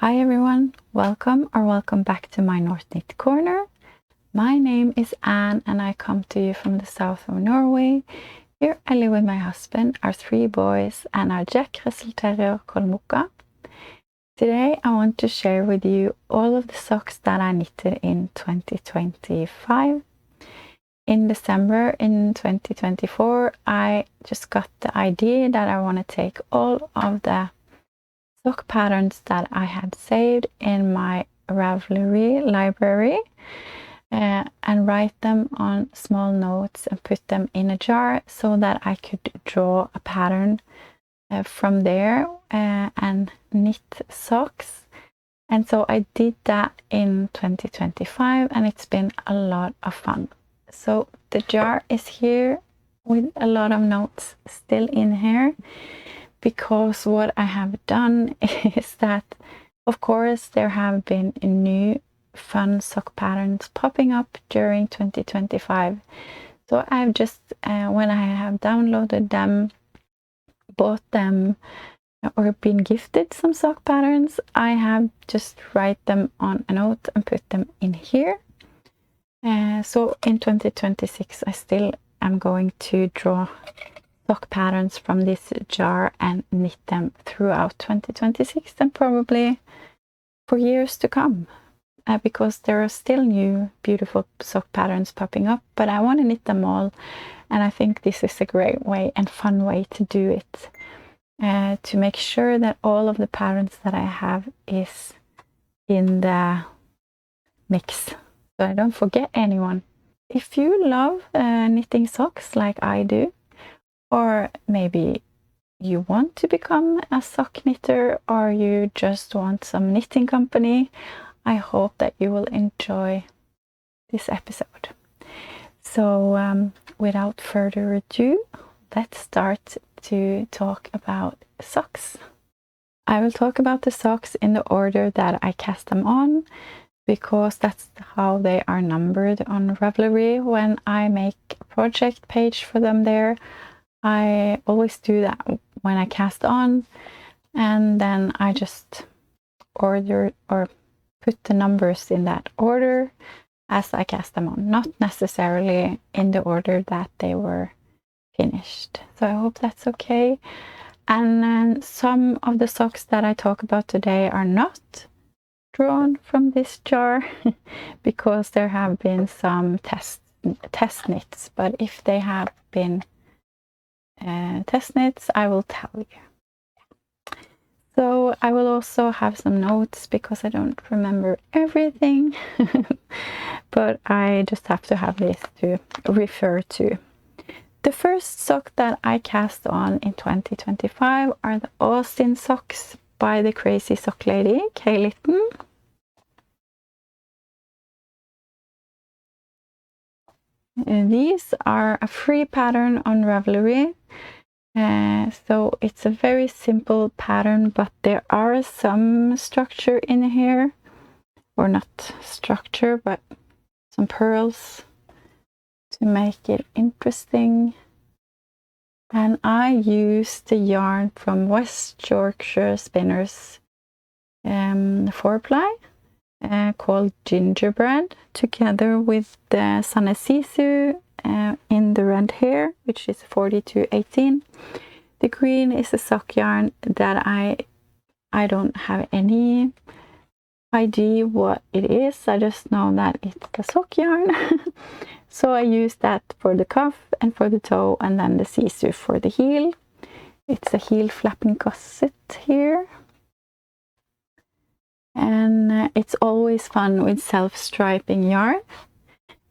Hi everyone, welcome back to my North Knit Corner. My name is Anne and I come to you from the south of Norway. Here I live with my husband, our 3 boys and our Jack Russell Terrier Kolmuka. Today I want to share with you all of the socks that I knitted in 2025. In December in 2024 I just got the idea that I want to take all of the sock patterns that I had saved in my Ravelry library and write them on small notes and put them in a jar so that I could draw a pattern from there and knit socks. And so I did that in 2025 and it's been a lot of fun. So the jar is here with a lot of notes still in here, because what I have done is that, of course, there have been new fun sock patterns popping up during 2025. So I've just, when I have downloaded them, bought them, or been gifted some sock patterns, I have just write them on a note and put them in here. So in 2026, I still am going to draw sock patterns from this jar and knit them throughout 2026 and probably for years to come, because there are still new beautiful sock patterns popping up, but I want to knit them all, and I think this is a great way and fun way to do it, to make sure that all of the patterns that I have is in the mix, so I don't forget anyone. If you love knitting socks like I do, or maybe you want to become a sock knitter, or you just want some knitting company, I hope that you will enjoy this episode. So without further ado, let's start to talk about socks. I will talk about the socks in the order that I cast them on, because that's how they are numbered on Ravelry. When I make a project page for them there, I always do that when I cast on, and then I just order or put the numbers in that order as I cast them on, not necessarily in the order that they were finished. So I hope that's okay. And then some of the socks that I talk about today are not drawn from this jar because there have been some test knits, but if they have been test knits, I will tell you. So I will also have some notes because I don't remember everything, but I just have to have this to refer to. The first sock that I cast on in 2025 are the Austin socks by the crazy sock lady, Kay Litton. These are a free pattern on Ravelry. So it's a very simple pattern, but there are some structure in here, or not structure, but some pearls to make it interesting. And I used the yarn from West Yorkshire Spinners 4-ply called Gingerbread, together with the Sanesisu in the red hair, which is 4218. The green is a sock yarn that I don't have any idea what it is. I just know that it's a sock yarn. So I use that for the cuff and for the toe, and then the sisu for the heel. It's a heel flapping gusset here. And it's always fun with self-striping yarn.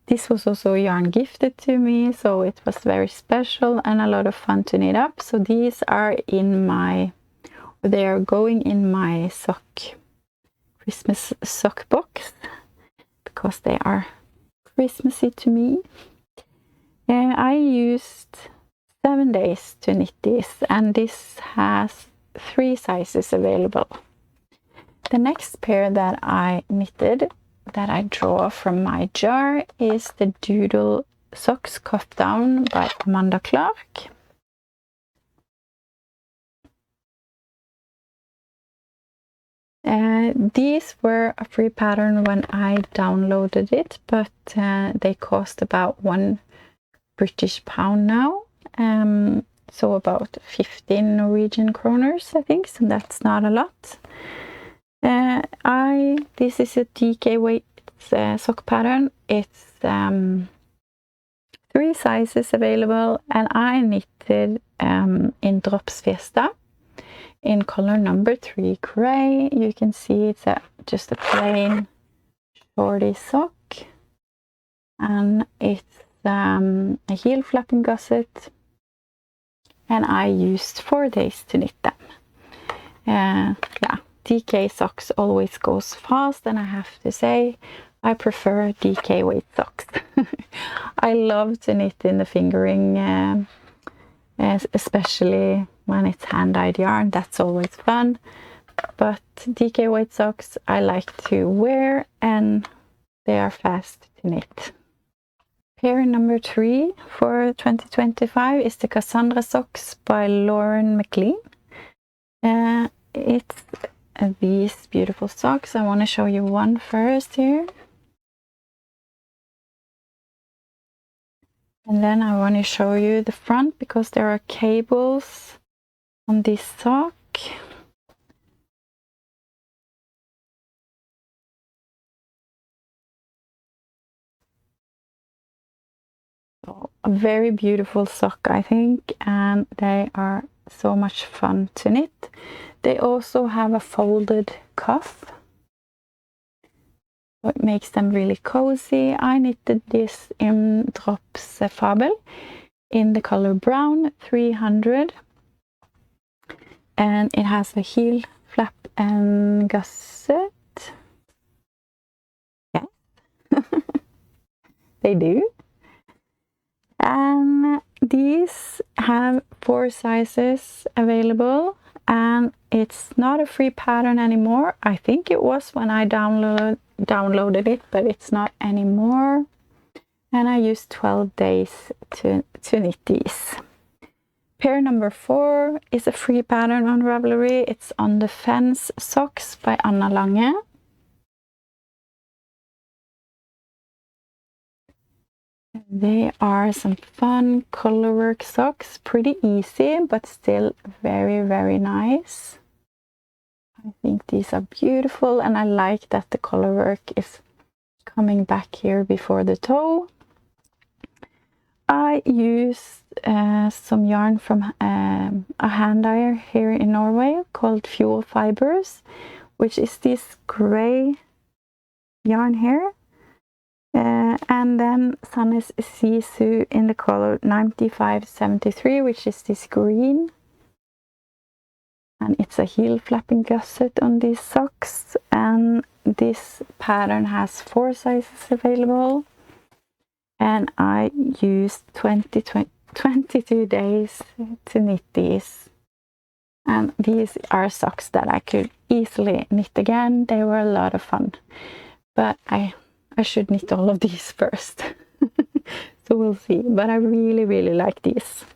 This was also yarn gifted to me, so it was very special and a lot of fun to knit up. So these are they are going in my Christmas sock box, because they are Christmassy to me. I used 7 days to knit this, and this has 3 sizes available. The next pair that I knitted, that I draw from my jar, is the Doodle Socks Cuff Down by Amanda Clark. These were a free pattern when I downloaded it, but they cost about £1 now, so about 15 Norwegian kroners, I think, so that's not a lot. This is a DK weight sock pattern. It's 3 sizes available, and I knitted in Drops Fiesta in color number 3 gray. You can see it's just a plain shorty sock, and it's a heel flapping gusset, and I used 4 days to knit them. Yeah, DK socks always goes fast, and I have to say I prefer DK weight socks. I love to knit in the fingering, especially when it's hand-dyed yarn. That's always fun. But DK weight socks I like to wear, and they are fast to knit. Pair number 3 for 2025 is the Cassandra socks by Lauren McLean. It's these beautiful socks. I want to show you one first here. And then I want to show you the front, because there are cables on this sock. So, a very beautiful sock, I think, and they are so much fun to knit. They also have a folded cuff, so it makes them really cozy. I knitted this in Drops Fabel in the color brown 300, and it has a heel flap and gusset. Yeah, they do. And these have 4 sizes available, and it's not a free pattern anymore. I think it was when I downloaded it, but it's not anymore. And I used 12 days to knit these. Pair number 4 is a free pattern on Ravelry. It's On the Fence socks by Anna Lange. They are some fun colorwork socks, pretty easy, but still very, very nice. I think these are beautiful, and I like that the colorwork is coming back here before the toe. I used some yarn from a hand dyer here in Norway called Fuel Fibers, which is this gray yarn here. And then Sandnes Sisu in the color 9573, which is this green. And it's a heel flapping gusset on these socks. And this pattern has 4 sizes available. And I used 22 days to knit these. And these are socks that I could easily knit again. They were a lot of fun. But I should knit all of these first. So we'll see. But I really, really like these.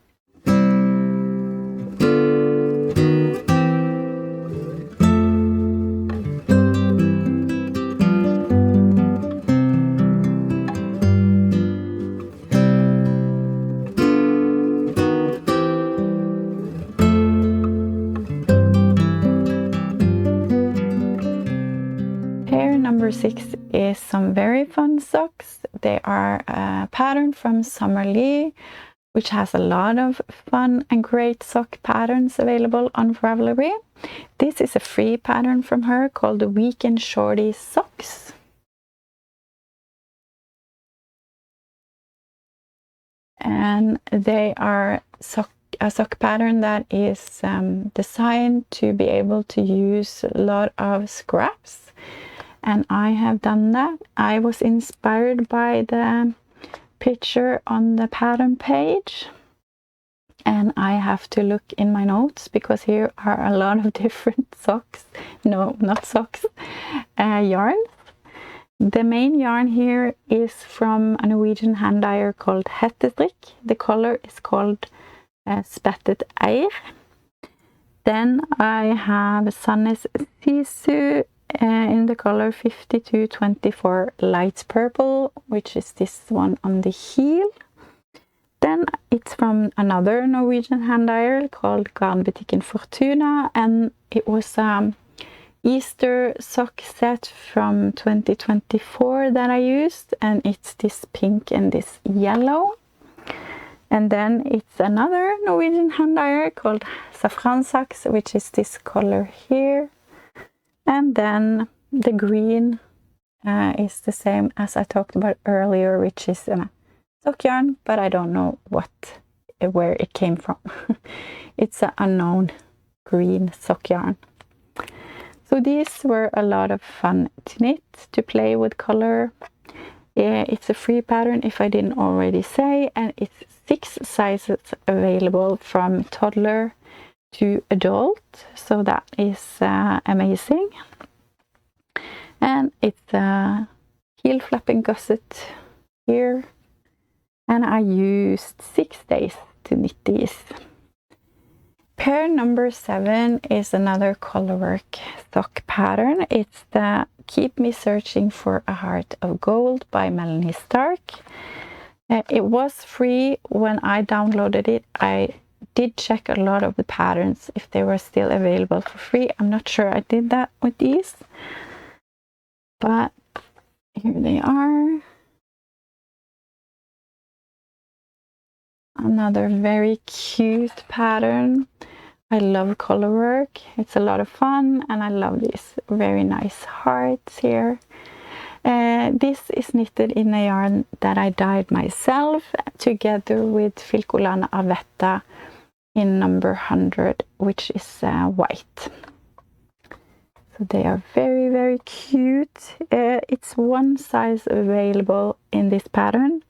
Number 6 is some very fun socks. They are a pattern from Summer Lee, which has a lot of fun and great sock patterns available on Ravelry. This is a free pattern from her called the Weekend Shorty Socks. And they are a sock pattern that is designed to be able to use a lot of scraps. And I have done that. I was inspired by the picture on the pattern page. And I have to look in my notes, because here are a lot of different socks. No, not socks. Yarns. The main yarn here is from a Norwegian hand dyer called Hettestrikk. The color is called Spettet Eir. Then I have Sannes Sisu in the color 5224 light purple, which is this one on the heel. Then it's from another Norwegian hand dyer called Garnbutikken Fortuna, and it was Easter sock set from 2024 that I used, and it's this pink and this yellow. And then it's another Norwegian hand dyer called Safran Saks, which is this color here. And then the green is the same as I talked about earlier, which is sock yarn, but I don't know where it came from. It's an unknown green sock yarn. So these were a lot of fun to knit, to play with color. Yeah, it's a free pattern if I didn't already say, and it's 6 sizes available from toddler to adult, so that is amazing. And it's a heel flapping gusset here, and I used 6 days to knit these. Pair number 7 is another colorwork sock pattern. It's the Keep Me Searching for a Heart of Gold by Melanie Stark. It was free when I downloaded it. I did check a lot of the patterns if they were still available for free. I'm not sure I did that with these, but here they are. Another very cute pattern. I love color work. It's a lot of fun, and I love these very nice hearts here. This is knitted in a yarn that I dyed myself together with Filcolana Avetta in number 100, which is white. So they are very, very cute. It's 1 size available in this pattern,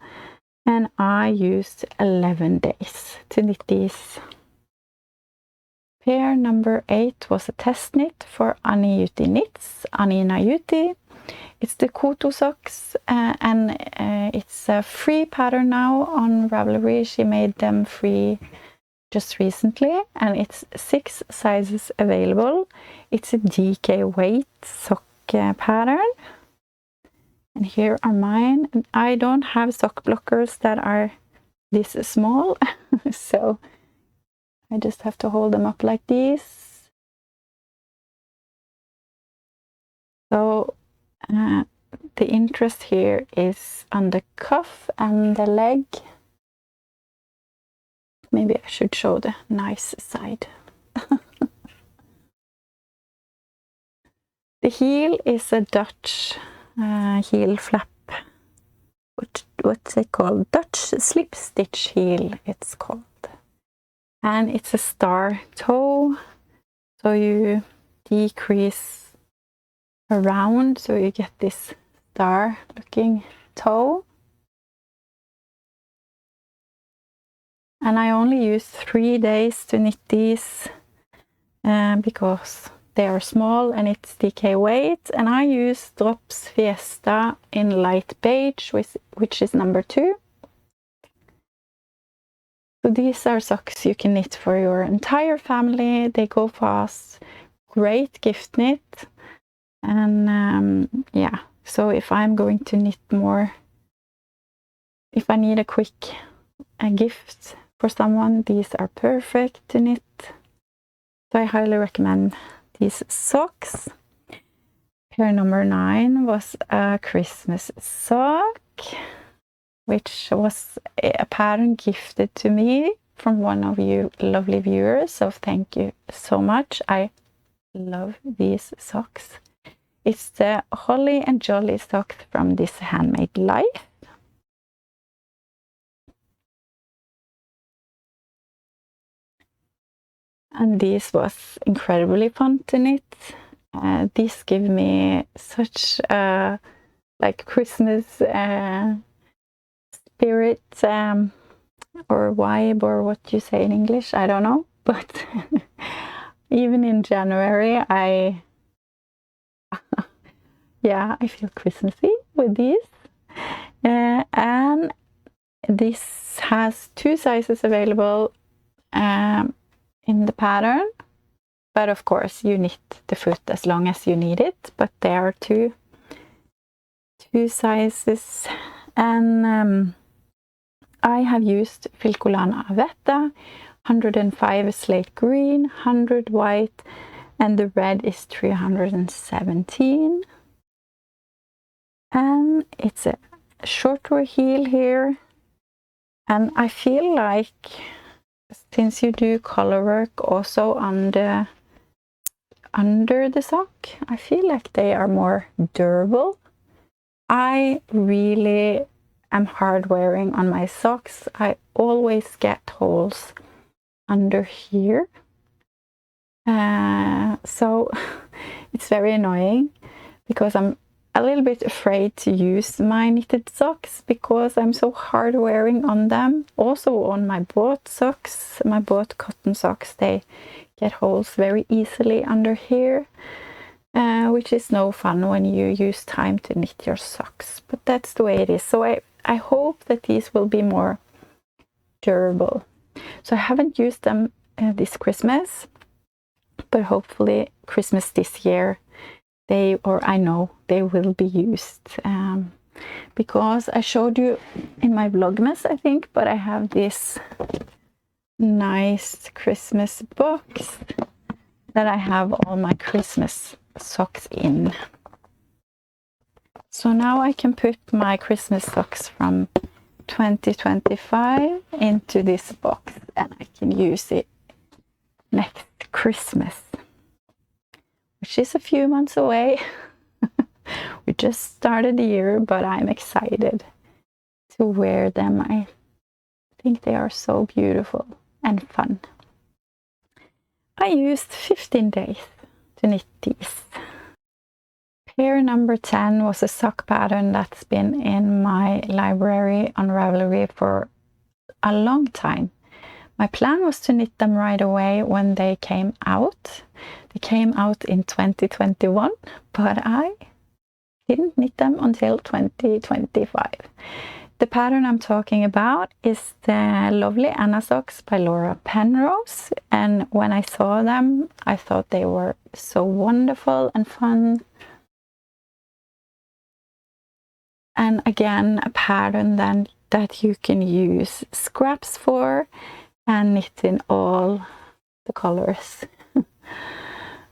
and I used 11 days to knit these. Pair number 8 was a test knit for Annie Juti Knits, Anina Juti. It's the Koto socks, and it's a free pattern now on Ravelry. She made them free just recently, and it's 6 sizes available. It's a DK weight sock pattern. And here are mine. I don't have sock blockers that are this small, so I just have to hold them up like this. So the interest here is on the cuff and the leg. Maybe I should show the nice side. The heel is a Dutch heel flap. What's it called? Dutch slip stitch heel, it's called. And it's a star toe, so you decrease around so you get this star looking toe. And I only used 3 days to knit these because they are small and it's DK weight, and I used Drops Fiesta in light beige, which is number 2. So these are socks you can knit for your entire family. They go fast, great gift knit. And yeah, so if I'm going to knit more, if I need a quick gift for someone, these are perfect to knit. So I highly recommend these socks. Pair number 9 was a Christmas sock, which was a pattern gifted to me from one of you lovely viewers. So thank you so much. I love these socks. It's the Holly and Jolly socks from This Handmade Life. And this was incredibly fun to knit. This gave me such like Christmas spirit or vibe, or what you say in English, I don't know. But even in January, yeah, I feel Christmassy with these. And this has 2 sizes available in the pattern. But of course you knit the foot as long as you need it, but there are two sizes. And I have used Filcolana Avetta, 105 slate green, 100 white, and the red is 317. And it's a shorter heel here. And I feel like, since you do color work also under the sock, I feel like they are more durable. I really am hard wearing on my socks. I always get holes under here. So it's very annoying because I'm a little bit afraid to use my knitted socks because I'm so hard wearing on them. Also on my bought socks, my bought cotton socks, they get holes very easily under here, which is no fun when you use time to knit your socks. But that's the way it is. So I hope that these will be more durable. So I haven't used them this Christmas, but hopefully Christmas this year I know they will be used, because I showed you in my Vlogmas, I think, but I have this nice Christmas box that I have all my Christmas socks in. So now I can put my Christmas socks from 2025 into this box and I can use it next Christmas, which is a few months away. We just started the year, but I'm excited to wear them. I think they are so beautiful and fun. I used 15 days to knit these. Pair number 10 was a sock pattern that's been in my library on Ravelry for a long time. My plan was to knit them right away when they came out. They came out in 2021, but I didn't knit them until 2025. The pattern I'm talking about is the lovely Anna socks by Laura Penrose, and when I saw them I thought they were so wonderful and fun. And again, a pattern then that you can use scraps for and knit in all the colors.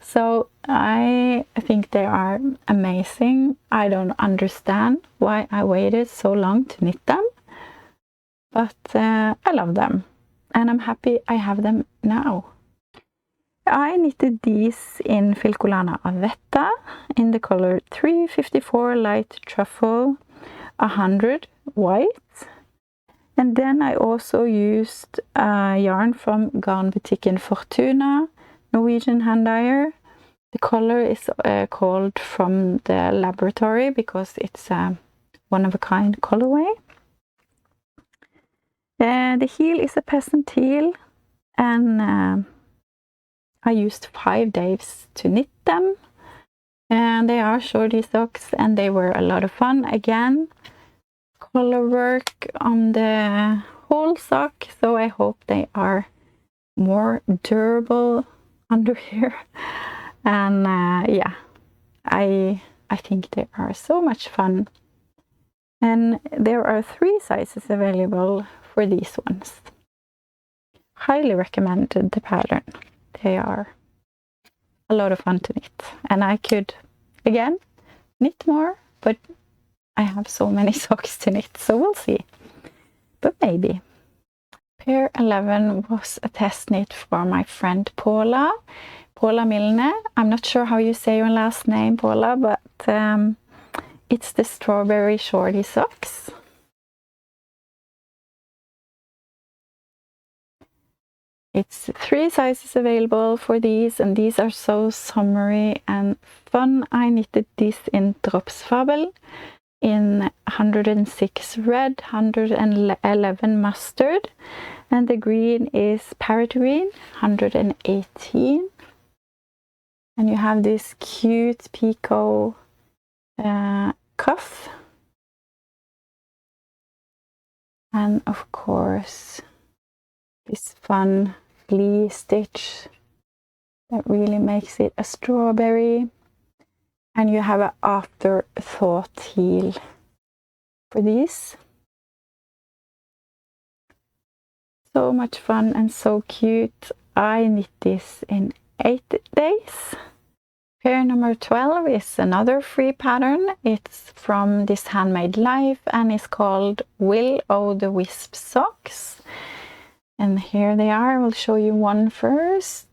So I think they are amazing. I don't understand why I waited so long to knit them, but I love them and I'm happy I have them now. I knitted these in Filcolana Avetta in the color 354 light truffle, 100 white. And then I also used a yarn from Garnbutikken Fortuna, Norwegian hand dyer. The color is called from the laboratory because it's a one-of-a-kind colorway. The heel is a peasant heel, and I used 5 days to knit them. And they are shorty socks and they were a lot of fun. Again, color work on the whole sock, so I hope they are more durable under here. And yeah, I think they are so much fun. And there are 3 sizes available for these ones. Highly recommended the pattern. They are a lot of fun to knit. And I could, again, knit more, but I have so many socks to knit, so we'll see. But maybe. Pair 11 was a test knit for my friend Paula Milne. I'm not sure how you say your last name, Paula, but it's the strawberry shorty socks. It's 3 sizes available for these, and these are so summery and fun. I knitted these in Dropsfabel in 106 red, 111 mustard, and the green is parrot green, 118. And you have this cute picot cuff, and of course this fun glee stitch that really makes it a strawberry. And you have an afterthought heel for these. So much fun and so cute. I knit this in 8 days. Pair number 12 is another free pattern. It's from This Handmade Life and it's called Will-o'-the-Wisp Socks. And here they are. I will show you one first.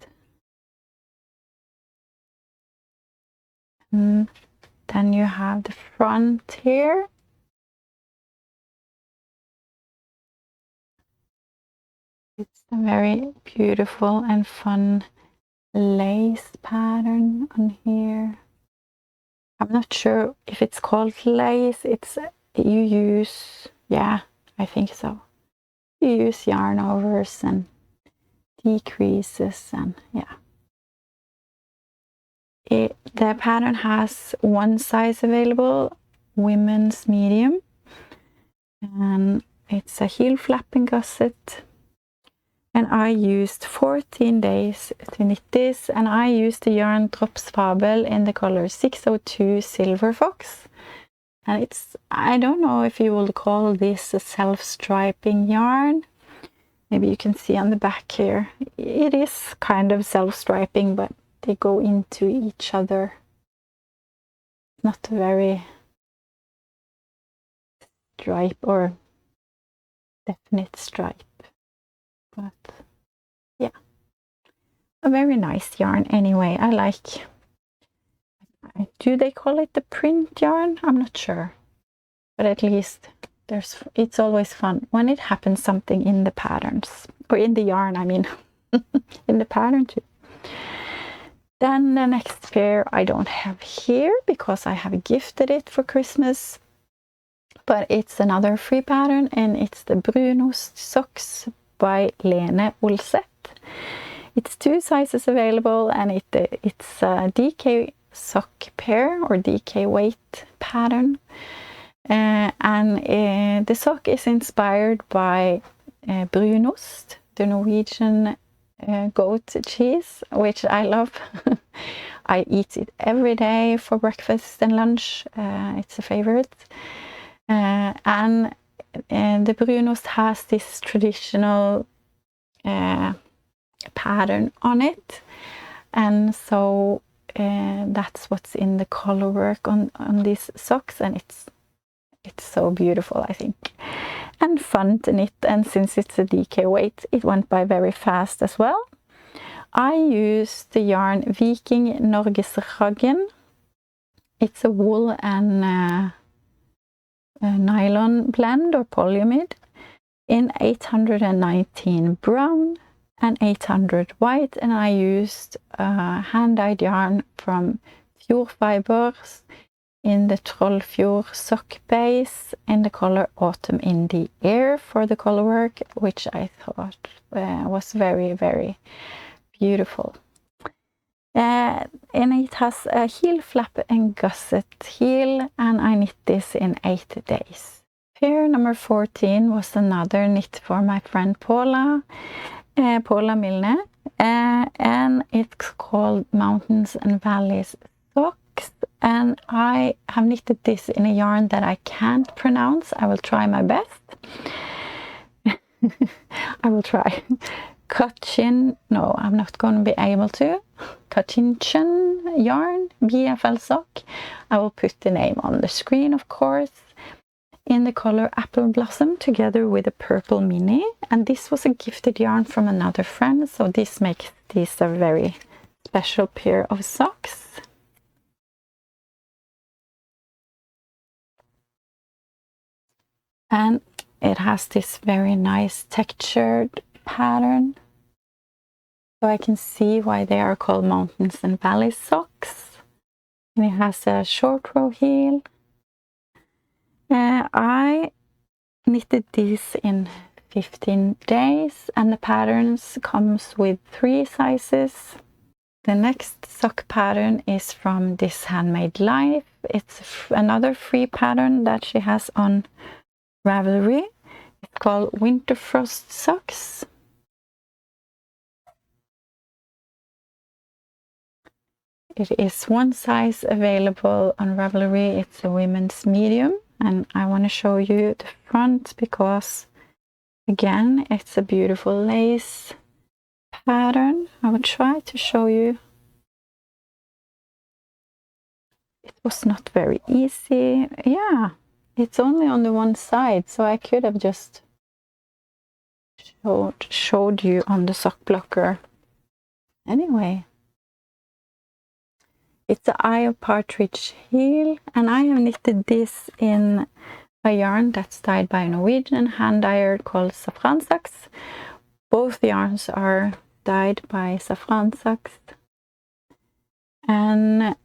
And then you have the front here. It's a very beautiful and fun lace pattern on here. I'm not sure if it's called lace. You use, yeah, I think so. You use yarn overs and decreases and yeah. The pattern has one size available, women's medium, and it's a heel flapping gusset. And I used 14 days to knit this, and I used the yarn Drops Fabel in the color 602 Silver Fox. And I don't know if you will call this a self-striping yarn. Maybe you can see on the back here. It is kind of self-striping, but they go into each other. Not very stripe or definite stripe. But yeah, a very nice yarn anyway. I like. Do they call it the print yarn? I'm not sure, but at least it's always fun when it happens something in the patterns or in the yarn. I mean, in the pattern too. Then the next pair I don't have here because I have gifted it for Christmas, but it's another free pattern and it's the Brunost Socks by Lene Olseth. It's 2 sizes available and it's a DK sock pair or DK weight pattern. And the sock is inspired by Brunost, the Norwegian goat cheese, which I love. I eat it every day for breakfast and lunch. It's a favorite. And the Brunost has this traditional pattern on it, and so that's what's in the color work on these socks, and it's so beautiful, I think, and fun to knit. And since it's a DK weight, it went by very fast as well. I used the yarn Viking Norgesraggen. It's a wool and a nylon blend or polyamide in 819 brown and 800 white, and I used hand-dyed yarn from Fjord Fibers in the Trollfjord sock base in the color Autumn in the Air for the color work, which I thought was very, very beautiful. And it has a heel flap and gusset heel, and I knit this in 8 days. Pair number 14 was another knit for my friend Paula Milne, and it's called Mountains and Valleys Socks, and I have knitted this in a yarn that I can't pronounce. I will try my best. I will try. Cochin, no, I'm not going to be able to. Cochinchon yarn, BFL sock. I will put the name on the screen, of course, in the color Apple Blossom together with a purple mini. And this was a gifted yarn from another friend, so this makes this a very special pair of socks. And it has this very nice textured pattern, so I can see why they are called Mountains and Valleys socks. And it has a short row heel. I knitted this in 15 days, and the patterns comes with 3 sizes. The next sock pattern is from This Handmade Life. It's another free pattern that she has on Ravelry. It's called Winterfrost Socks. it is one size available on Ravelry. It's a women's medium, and I want to show you the front because again it's a beautiful lace pattern. I will try to show you. It was not very easy. Yeah, it's only on the one side, so I could have just showed you on the sock blocker. Anyway, it's the Eye of Partridge heel, and I have knitted this in a yarn that's dyed by a Norwegian hand dyer called Safran Saks. Both yarns are dyed by Safran Saks, and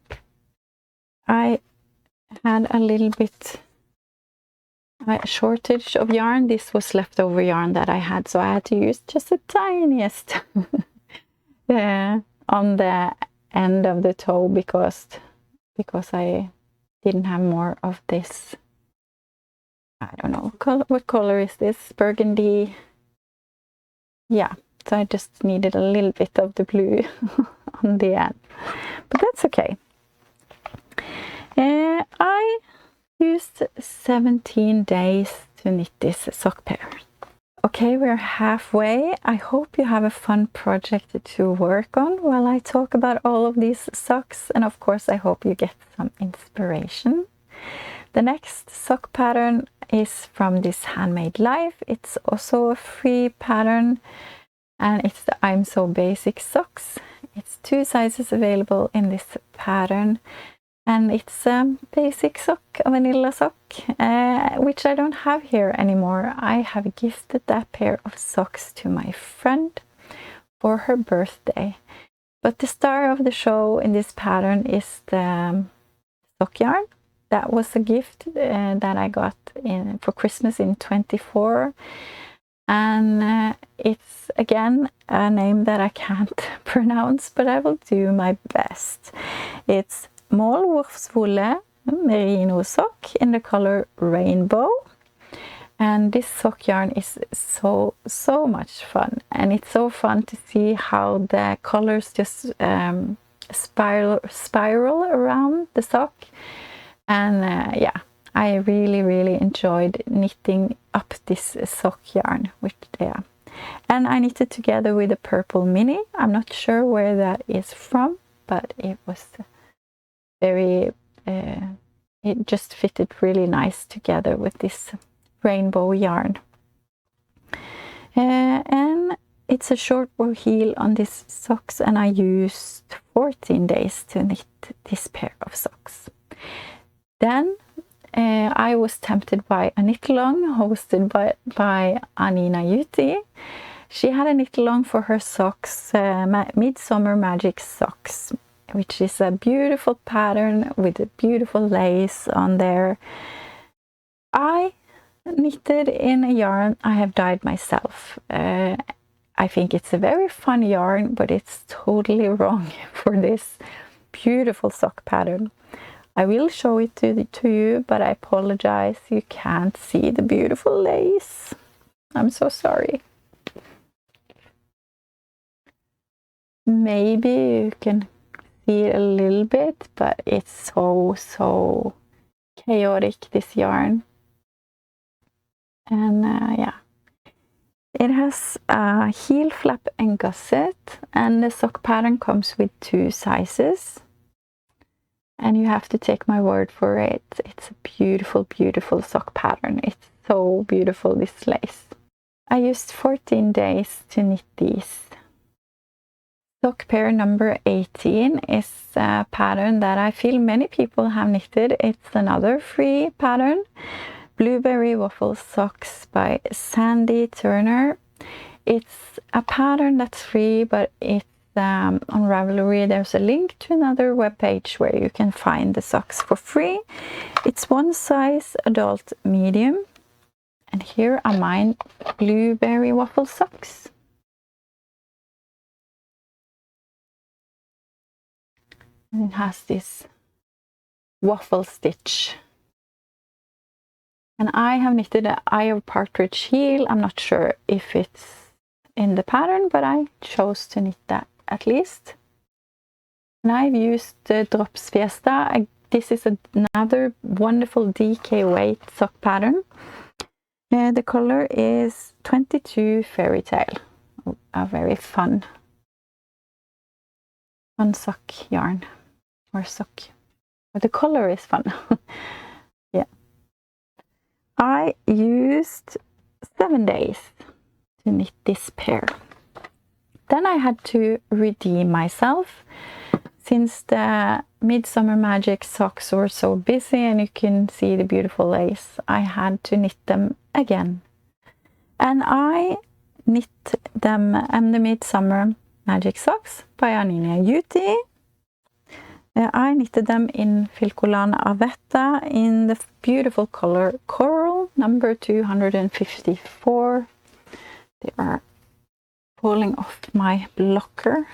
I had a little bit a shortage of yarn. This was leftover yarn that I had, so I had to use just the tiniest on the end of the toe because I didn't have more of this. I don't know what color is this, burgundy. Yeah, so I just needed a little bit of the blue on the end, but that's okay. I used 17 days to knit this sock pair. Okay, we're halfway. I hope you have a fun project to work on while I talk about all of these socks, and of course I hope you get some inspiration. The next sock pattern is from this Handmade Life. It's also a free pattern, and it's the I'm So Basic socks. It's 2 sizes available in this pattern, and it's a basic sock, a vanilla sock, which I don't have here anymore. I have gifted that pair of socks to my friend for her birthday. But the star of the show in this pattern is the sock yarn. That was a gift that I got for Christmas in 24. And it's again a name that I can't pronounce, but I will do my best. It's Målwurfswolle merino sock in the color rainbow, and this sock yarn is so much fun, and it's so fun to see how the colors just spiral around the sock. And yeah, I really enjoyed knitting up this sock yarn, and I knitted together with a purple mini. I'm not sure where that is from, but it was very it just fitted really nice together with this rainbow yarn. And it's a short bow heel on these socks, and I used 14 days to knit this pair of socks. Then I was tempted by a knit along hosted by Anina Yuti. She had a knit along for her socks, Midsummer Magic socks, which is a beautiful pattern with a beautiful lace on there. I knitted in a yarn I have dyed myself. I think it's a very fun yarn, but it's totally wrong for this beautiful sock pattern. I will show it to you, but I apologize, you can't see the beautiful lace. I'm so sorry. Maybe you can see it a little bit, but it's so chaotic, this yarn. And yeah, it has a heel flap and gusset, and the sock pattern comes with 2 sizes. And you have to take my word for it. It's a beautiful sock pattern. It's so beautiful, this lace. I used 14 days to knit these. Sock pair number 18 is a pattern that I feel many people have knitted. It's another free pattern. Blueberry Waffle Socks by Sandy Turner. It's a pattern that's free, but it's on Ravelry. There's a link to another webpage where you can find the socks for free. It's 1 size adult medium, and here are mine blueberry waffle socks. And it has this waffle stitch. And I have knitted an Eye of Partridge heel. I'm not sure if it's in the pattern, but I chose to knit that at least. And I've used the Drops Fiesta. This is another wonderful DK weight sock pattern. The color is 22 Fairy Tale, a very fun sock yarn, or sock. But the color is fun. Yeah. I used 7 days to knit this pair. Then I had to redeem myself since the Midsummer Magic socks were so busy and you can see the beautiful lace. I had to knit them again. And I knit them and the Midsummer Magic socks by Aninia Juti. I knitted them in Filcolana Avetta in the beautiful color Coral, number 254. They are falling off my blocker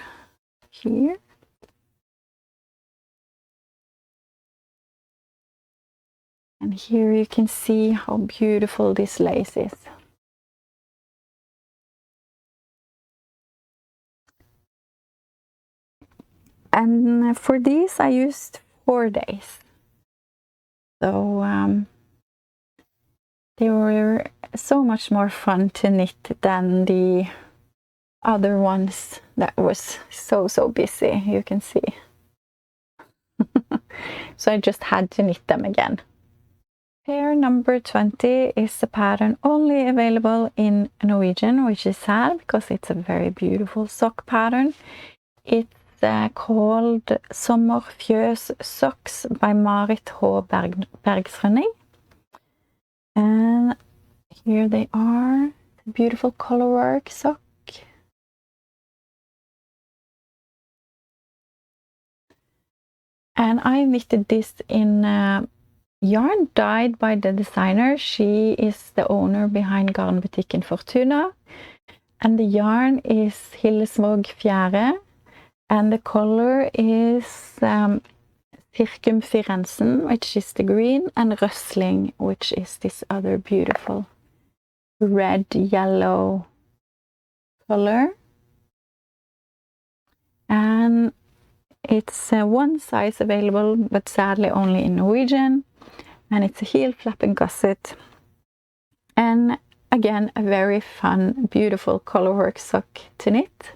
here. And here you can see how beautiful this lace is. And for these I used 4 days. So they were so much more fun to knit than the other ones that was so busy, you can see. So I just had to knit them again. Pair number 20 is a pattern only available in Norwegian, which is sad because it's a very beautiful sock pattern. It's called Sommerfjøs Socks by Marit H. Bergsrønning. And here they are, the beautiful colorwork sock. And I knitted this in yarn dyed by the designer. She is the owner behind garnbutikken Fortuna. And the yarn is Hillesvåg Fjære. And the color is Circum Firenzen, which is the green, and Rösling, which is this other beautiful red, yellow color. And it's one size available, but sadly only in Norwegian. And it's a heel, flap and gusset. And again, a very fun, beautiful colorwork sock to knit.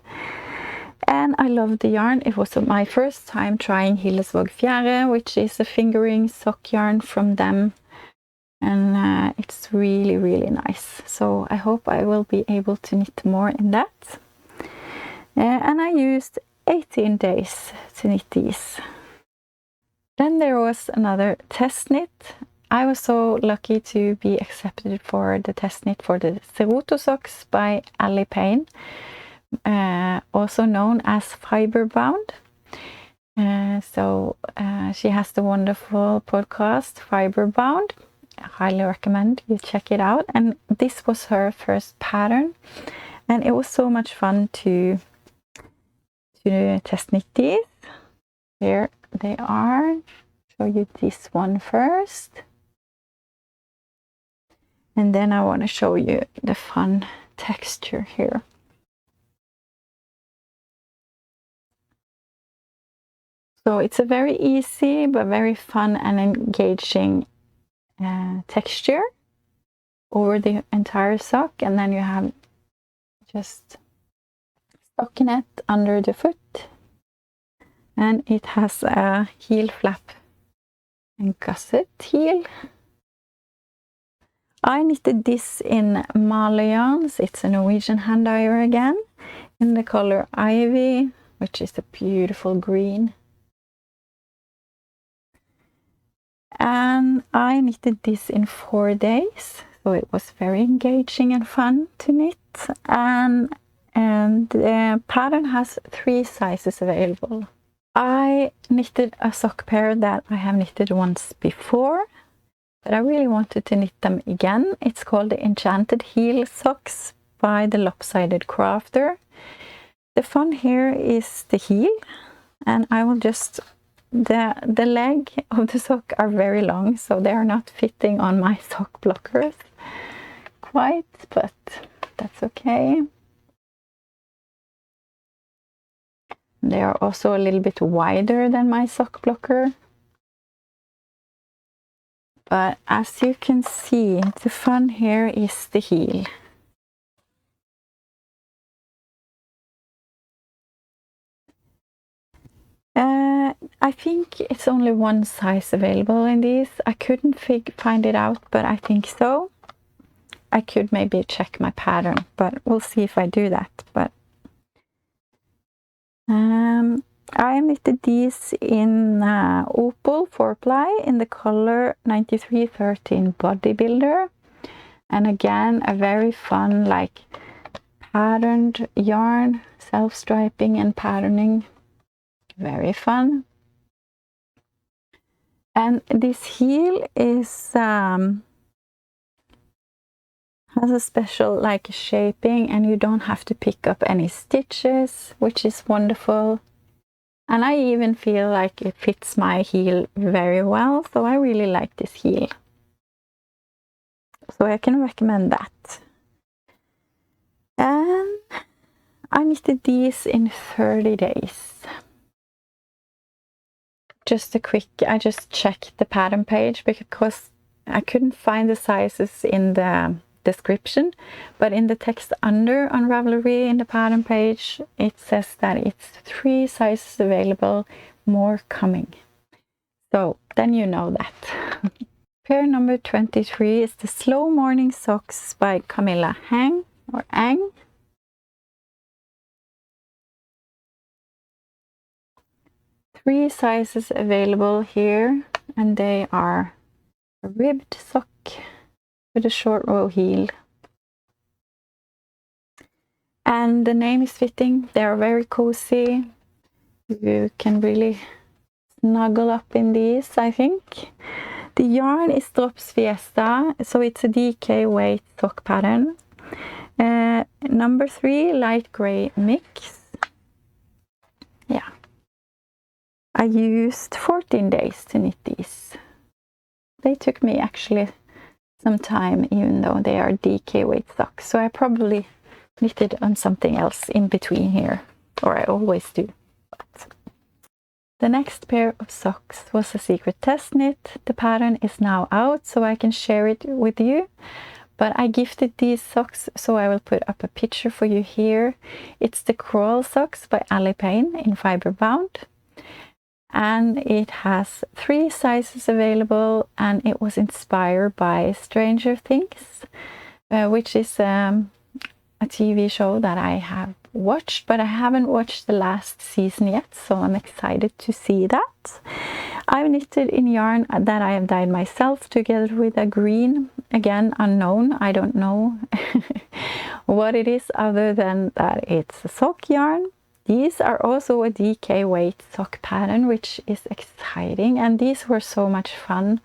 And I love the yarn. It was my first time trying Hillesvåg Fjære, which is a fingering sock yarn from them. And it's really, really nice. So I hope I will be able to knit more in that. And I used 18 days to knit these. Then there was another test knit. I was so lucky to be accepted for the test knit for the Ceruto socks by Ali Payne. Also known as Fiberbound. She has the wonderful podcast Fiberbound. I highly recommend you check it out. And this was her first pattern, and it was so much fun to test knit these. Here they are. Show you this one first, and then I want to show you the fun texture here. So it's a very easy but very fun and engaging texture over the entire sock, and then you have just stockinette under the foot, and it has a heel flap and gusset heel. I knitted this in Male yarns. It's a Norwegian hand dyer again, in the color Ivy, which is a beautiful green. And I knitted this in 4 days, so it was very engaging and fun to knit. And the pattern has 3 sizes available. I knitted a sock pair that I have knitted once before, but I really wanted to knit them again. It's called the Enchanted Heel Socks by the Lopsided Crafter. The fun here is the heel, and I will just... The leg of the sock are very long, so they are not fitting on my sock blockers quite, but that's okay. They are also a little bit wider than my sock blocker. But as you can see, the fun here is the heel. I think it's only one size available in these. I couldn't find it out, but I think so. I could maybe check my pattern, but we'll see if I do that. But I knitted these in Opal 4-ply in the color 9313 Bodybuilder. And again, a very fun, like, patterned yarn, self-striping and patterning. Very fun. And this heel is has a special, like, shaping, and you don't have to pick up any stitches, which is wonderful. And I even feel like it fits my heel very well, so I really like this heel. So I can recommend that. And I knitted these in 30 days. Just a quick, I just checked the pattern page because I couldn't find the sizes in the description, but in the text under on Ravelry in the pattern page, it says that it's 3 sizes available, more coming. So then you know that. Pair number 23 is the Slow Morning Socks by Camilla Hang or Ang. Three sizes available here, and they are a ribbed sock with a short row heel. And the name is fitting. They are very cozy. You can really snuggle up in these, I think. The yarn is Drops Fiesta, so it's a DK weight sock pattern. Number 3, light gray mix. Yeah. I used 14 days to knit these. They took me actually some time, even though they are DK weight socks. So I probably knitted on something else in between here, or I always do. But the next pair of socks was a secret test knit. The pattern is now out, so I can share it with you. But I gifted these socks, so I will put up a picture for you here. It's the Crawl Socks by Ali Payne in fiber bound. And it has 3 sizes available, and it was inspired by Stranger Things, which is a TV show that I have watched, but I haven't watched the last season yet, so I'm excited to see that. I've knitted in yarn that I have dyed myself together with a green, again unknown. I don't know what it is other than that it's a sock yarn. These are also a DK weight sock pattern, which is exciting, and these were so much fun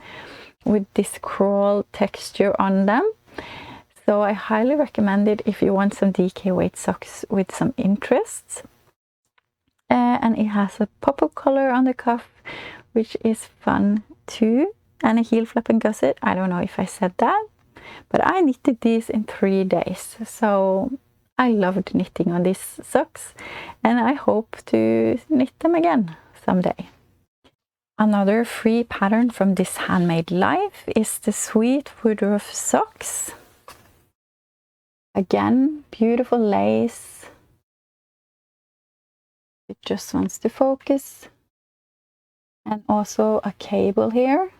with this crawl texture on them. So I highly recommend it if you want some DK weight socks with some interest. And it has a pop of color on the cuff, which is fun too, and a heel flap and gusset. I don't know if I said that, but I knitted these in 3 days, so I loved knitting on these socks, and I hope to knit them again someday. Another free pattern from this handmade life is the Sweet Woodruff socks. Again, beautiful lace. It just wants to focus. And also a cable here.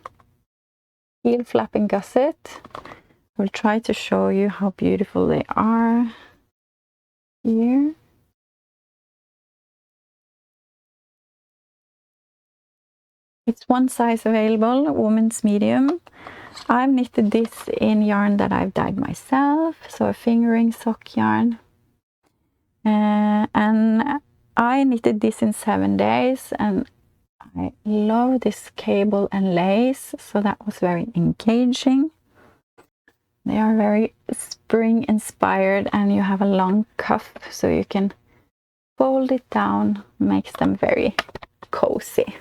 Heel flap and gusset. I'll try to show you how beautiful they are here. It's 1 size available, women's medium. I've knitted this in yarn that I've dyed myself, so a fingering sock yarn. And I knitted this in 7 days, and I love this cable and lace, so that was very engaging. They are very spring inspired, and you have a long cuff, so you can fold it down, makes them very cozy.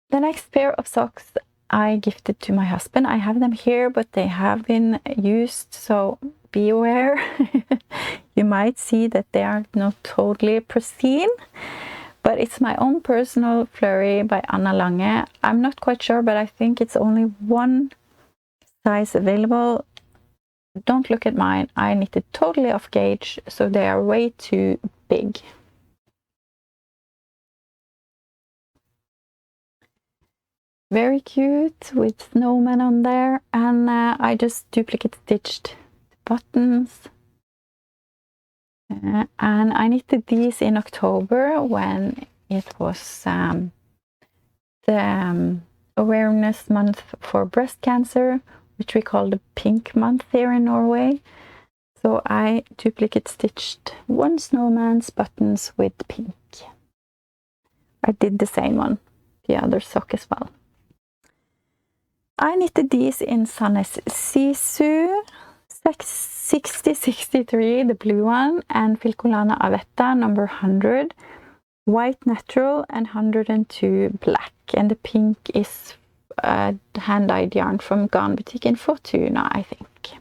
The next pair of socks I gifted to my husband. I have them here, but they have been used, so be aware. You might see that they are not totally pristine, but it's my own personal flurry by Anna Lange. I'm not quite sure, but I think it's only one size available. Don't look at mine. I knitted totally off gauge, so they are way too big. Very cute with snowman on there, and I just duplicate stitched the buttons. And I knitted these in October when it was the awareness month for breast cancer, which we call the pink month here in Norway. So I duplicate stitched one snowman's buttons with pink. I did the same on the other sock as well. I knitted these in Sandnes Sisu 6063, the blue one, and Filcolana Avetta number 100, white natural, and 102 black. And the pink is hand-dyed yarn from Garn Boutique in Fortuna, I think.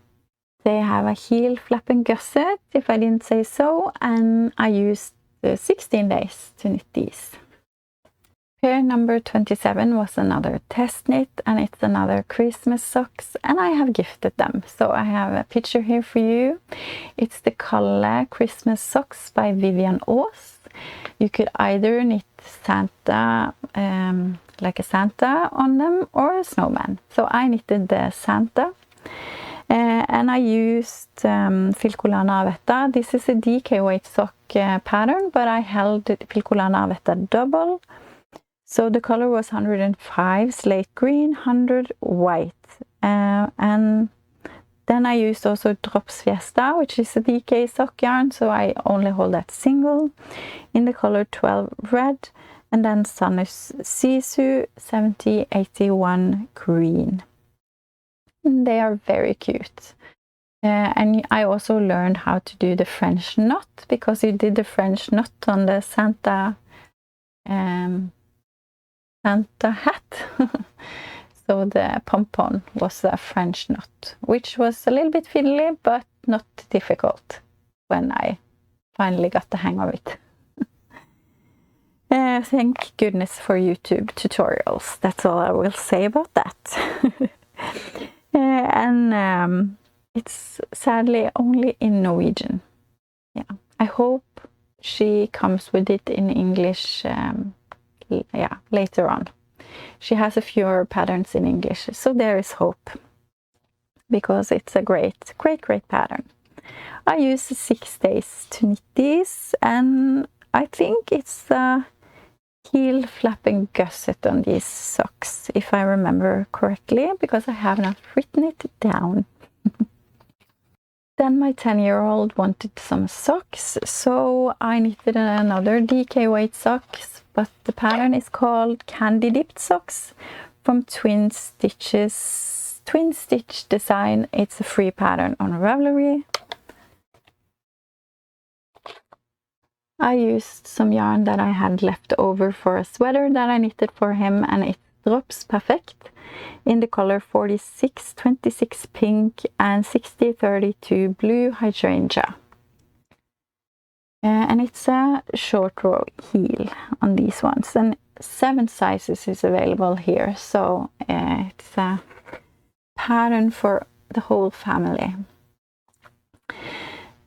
They have a heel flap and gusset, if I didn't say so, and I used 16 days to knit these. Pair number 27 was another test knit, and it's another Christmas socks, and I have gifted them. So I have a picture here for you. It's the Kalle Christmas socks by Vivian Aas. You could either knit Santa, like a Santa on them, or a snowman. So I knitted the Santa. And I used Filcolana Avetta. This is a DK weight sock pattern, but I held Filcolana Avetta double. So the color was 105 slate green, 100 white. And then I used also Drops Fiesta, which is a DK sock yarn, so I only hold that single in the color 12 red. And then Sandnes Sisu 7081 green. They are very cute. And I also learned how to do the French knot, because you did the French knot on the Santa hat. So the pompon was a French knot, which was a little bit fiddly, but not difficult when I finally got the hang of it. Thank goodness for YouTube tutorials. That's all I will say about that. And it's sadly only in Norwegian. Yeah, I hope she comes with it in English later on. She has a few patterns in English, so there is hope, because it's a great pattern. I used 6 days to knit these, and I think it's the heel flap and gusset on these socks, if I remember correctly, because I have not written it down. Then my 10-year-old wanted some socks, so I knitted another DK weight socks, but the pattern is called Candy Dipped Socks from Twin Stitch Design. It's a free pattern on Ravelry. I used some yarn that I had left over for a sweater that I knitted for him, and it drops perfect in the color 4626 pink and 6032 blue hydrangea. And it's a short row heel on these ones, and 7 sizes is available here, so it's a pattern for the whole family.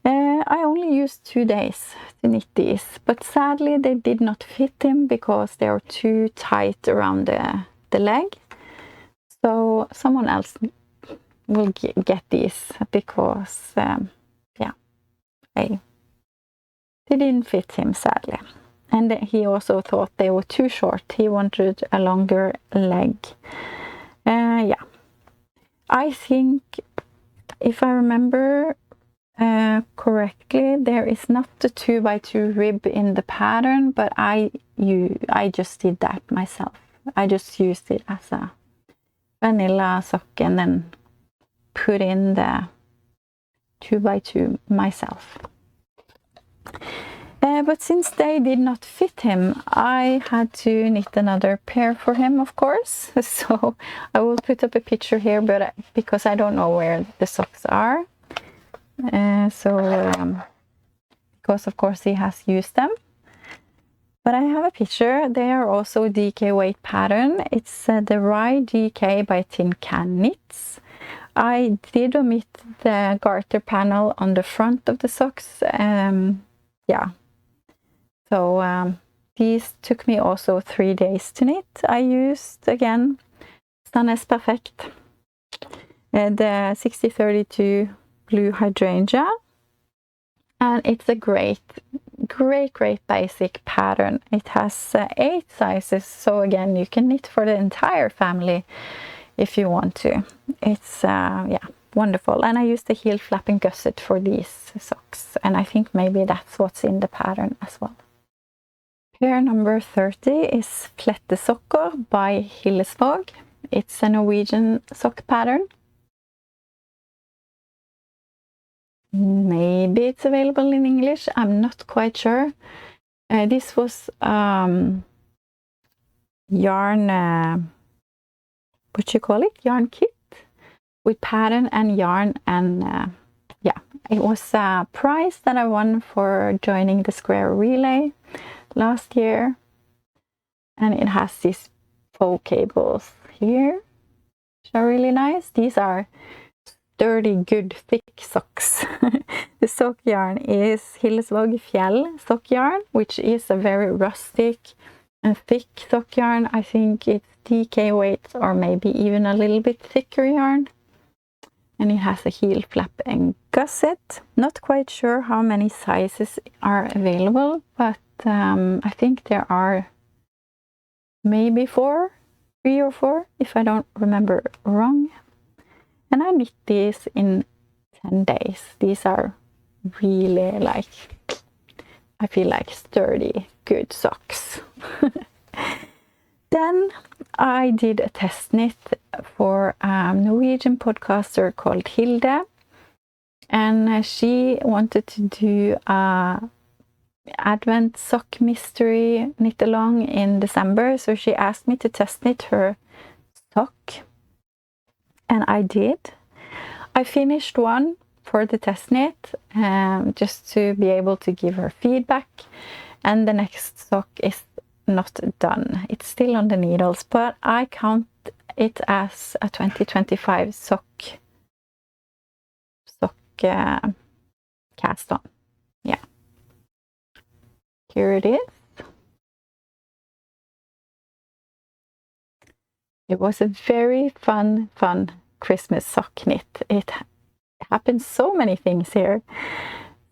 I only used 2 days to knit these, but sadly they did not fit him because they are too tight around the leg. So someone else will get these, because they didn't fit him, sadly. And he also thought they were too short. He wanted a longer leg. I think, if I remember correctly, there is not the 2x2 rib in the pattern, but I just did that myself. I just used it as a vanilla sock and then put in the 2x2 myself. But since they did not fit him, I had to knit another pair for him, of course. So I will put up a picture here, but because I don't know where the socks are. because of course he has used them. But I have a picture. They are also DK weight pattern. It's the Rye DK by Tin Can Knits. I did omit the garter panel on the front of the socks. Yeah. So these took me also 3 days to knit. I used, again, Stannes Perfect, the 6032 blue hydrangea. And it's a great basic pattern. It has 8 sizes, so again you can knit for the entire family if you want to. It's yeah, wonderful. And I used the heel flap and gusset for these socks, and I think maybe that's what's in the pattern as well. Pair number 30 is Flette Sokker by Hillesvåg. It's a Norwegian sock pattern. Maybe it's available in English, I'm not quite sure. This was yarn, what you call it? Yarn kit with pattern and yarn, and yeah, it was a prize that I won for joining the Square Relay last year. And it has these faux cables here, which are really nice. These are sturdy, good, thick socks. The sock yarn is Hillesvåg Fjell sock yarn, which is a very rustic and thick sock yarn. I think it's DK weight or maybe even a little bit thicker yarn. And it has a heel flap and gusset. Not quite sure how many sizes are available, but I think there are maybe 3 or 4, if I don't remember wrong. And I knit these in 10 days. These are really, like, I feel like sturdy, good socks. Then I did a test knit for a Norwegian podcaster called Hilde. And she wanted to do a Advent sock mystery knit along in December. So she asked me to test knit her sock. And I did. I finished one for the test knit, just to be able to give her feedback. And the next sock is not done. It's still on the needles, but I count it as a 2025 sock cast on. Yeah. Here it is. It was a very fun Christmas sock knit. It happened so many things here.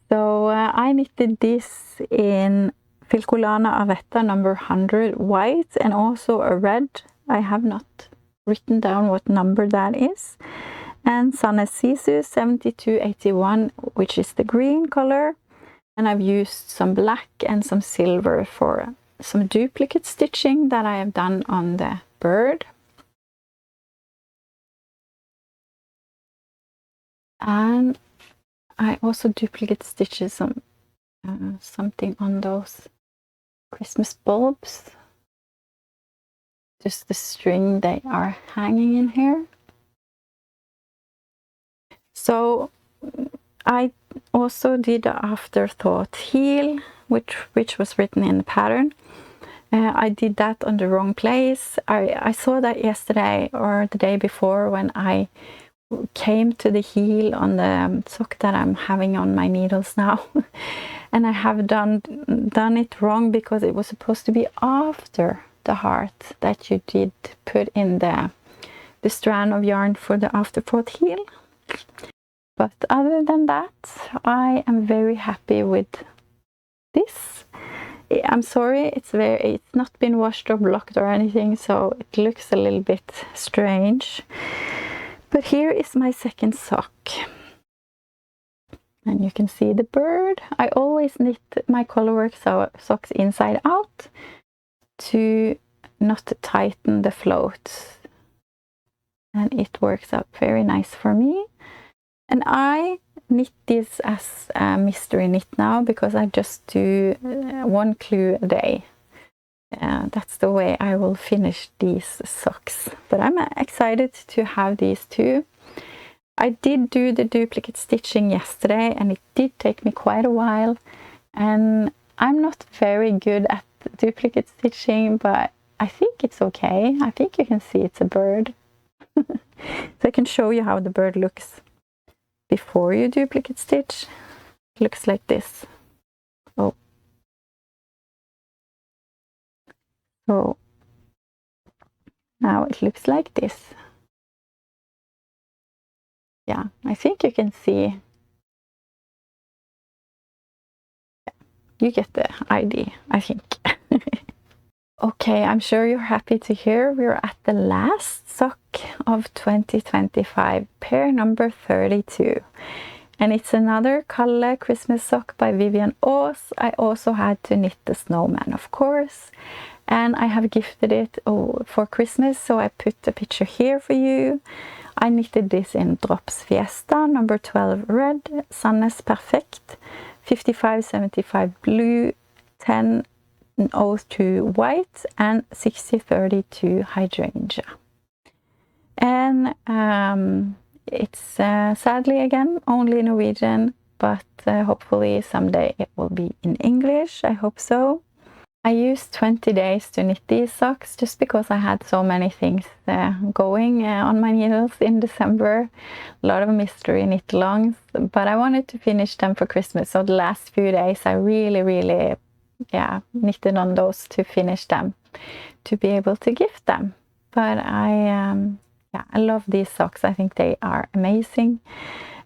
So I knitted this in Filcolana Avetta number 100 white and also a red. I have not written down what number that is. And Sannes Sisu 7281, which is the green color. And I've used some black and some silver for some duplicate stitching that I have done on the bird. And I also duplicate stitches some something on those Christmas bulbs. Just the string they are hanging in here. So I also did the afterthought heel, which was written in the pattern. I did that on the wrong place. I saw that yesterday or the day before when I came to the heel on the sock that I'm having on my needles now. And I have done it wrong because it was supposed to be after the heart that you did put in the strand of yarn for the afterthought heel. But other than that, I am very happy with this. I'm sorry, it's not been washed or blocked or anything, so it looks a little bit strange. But here is my second sock. And you can see the bird. I always knit my colorwork socks inside out to not tighten the floats. And it works out very nice for me. And I knit this as a mystery knit now because I just do 1 clue a day. That's the way I will finish these socks. But I'm excited to have these two. I did do the duplicate stitching yesterday and it did take me quite a while. and I'm not very good at duplicate stitching, but I think it's okay. I think you can see it's a bird. So I can show you how the bird looks before you duplicate stitch. It looks like this. Oh. So now it looks like this. Yeah, I think you can see. You get the idea, I think. Okay, I'm sure you're happy to hear we're at the last sock of 2025, pair number 32. And it's another Kalle Christmas sock by Vivian Aas. I also had to knit the snowman, of course. And I have gifted it for Christmas, so I put a picture here for you. I knitted this in Drops Fiesta, number 12 red, Sandnes Perfect, 55-75 blue, 10-02 white, and 60-32 hydrangea. And it's sadly again only Norwegian, but hopefully someday it will be in English. I hope so. I used 20 days to knit these socks just because I had so many things going on my needles in December. A lot of mystery knit alongs, but I wanted to finish them for Christmas. So the last few days I really knitted on those to finish them, to be able to gift them. But I love these socks. I think they are amazing.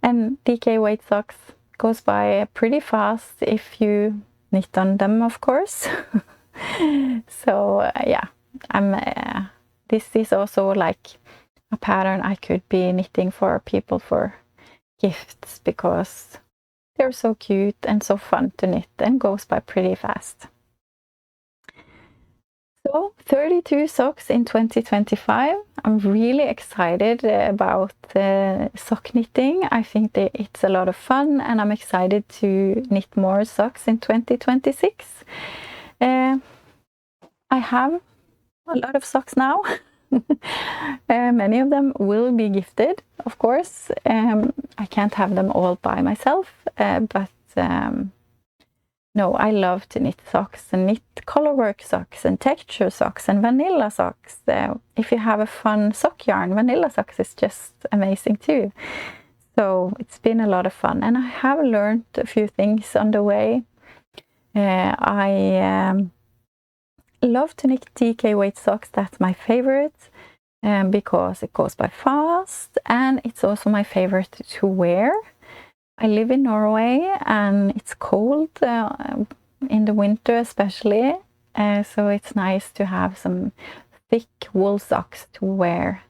And DK weight socks goes by pretty fast if you knit on them, of course. So this is also like a pattern I could be knitting for people for gifts, because they're so cute and so fun to knit and goes by pretty fast. So 32 socks in 2025. I'm really excited about sock knitting. I think that it's a lot of fun, and I'm excited to knit more socks in 2026. I have a lot of socks now. Many of them will be gifted, of course. I can't have them all by myself, but no, I love to knit socks and knit colorwork socks and texture socks and vanilla socks. If you have a fun sock yarn, vanilla socks is just amazing too. So it's been a lot of fun, and I have learned a few things on the way. I love to knit DK weight socks. That's my favorite because it goes by fast, and it's also my favorite to wear. I live in Norway and it's cold in the winter especially, so it's nice to have some thick wool socks to wear.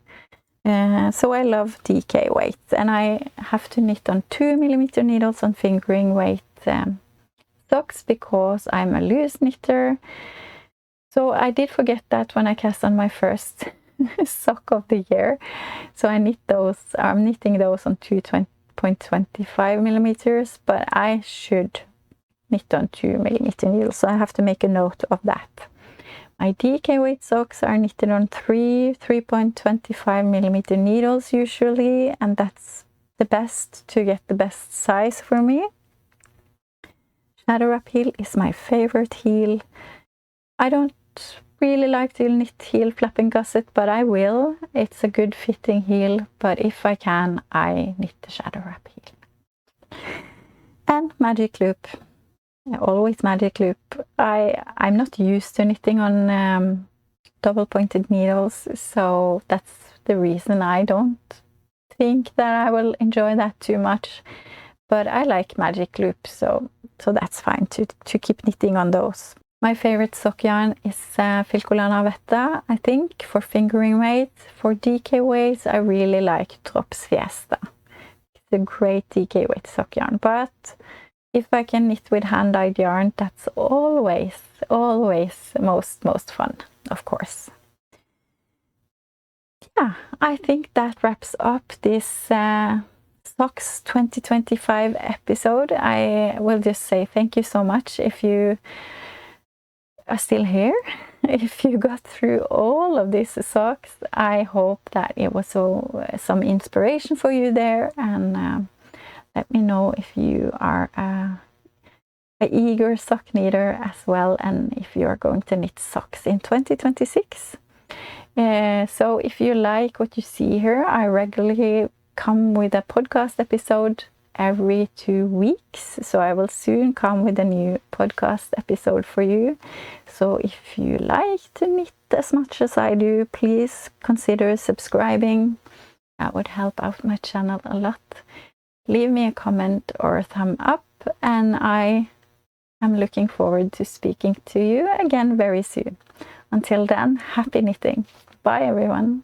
So I love DK weight, and I have to knit on 2mm needles on fingering weight socks because I'm a loose knitter. So I did forget that when I cast on my first sock of the year. So I'm knitting those on 2.25mm, but I should knit on 2mm needles, so I have to make a note of that. My DK weight socks are knitted on 3.25mm needles usually, and that's the best to get the best size for me. Shadow wrap heel is my favorite heel. I don't really like to knit heel flapping gusset, but I will. It's a good fitting heel, but if I can, I knit the shadow wrap heel. And magic loop. Always magic loop. I'm not used to knitting on double pointed needles, so that's the reason I don't think that I will enjoy that too much. But I like magic loop, so that's fine to keep knitting on those. My favorite sock yarn is Filcolana Vetta, I think, for fingering weight. For DK weights, I really like Drops Fiesta. It's a great DK weight sock yarn, but if I can knit with hand-dyed yarn, that's always most fun, of course. Yeah, I think that wraps up this Socks 2025 episode. I will just say thank you so much if you are still here. If you got through all of these socks, I hope that it was some inspiration for you there, and let me know if you are an eager sock knitter as well, and if you are going to knit socks in 2026. So if you like what you see here, I regularly come with a podcast episode every 2 weeks. So I will soon come with a new podcast episode for you. So if you like to knit as much as I do, please consider subscribing. That would help out my channel a lot. Leave me a comment or a thumb up, and I am looking forward to speaking to you again very soon. Until then, happy knitting. Bye everyone.